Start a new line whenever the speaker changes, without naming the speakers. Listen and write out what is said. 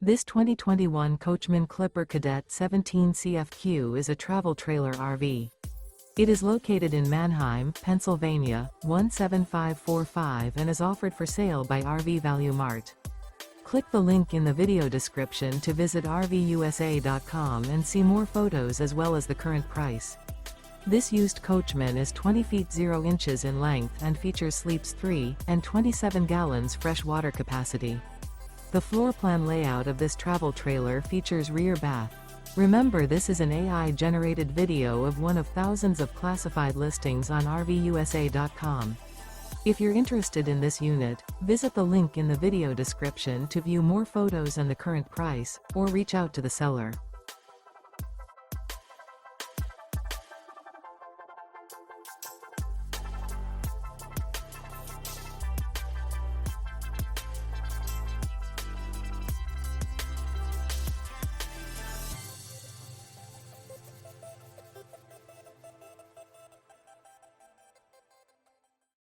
This 2021 Coachmen Clipper Cadet 17 CFQ is a travel trailer RV. It is located in Manheim, Pennsylvania, 17545 and is offered for sale by RV Value Mart. Click the link in the video description to visit RVUSA.com and see more photos as well as the current price. This used Coachman is 20 feet 0 inches in length and features sleeps 3 and 27 gallons fresh water capacity. The floor plan layout of this travel trailer features rear bath. Remember, this is an AI-generated video of one of thousands of classified listings on RVUSA.com. If you're interested in this unit, visit the link in the video description to view more photos and the current price, or reach out to the seller.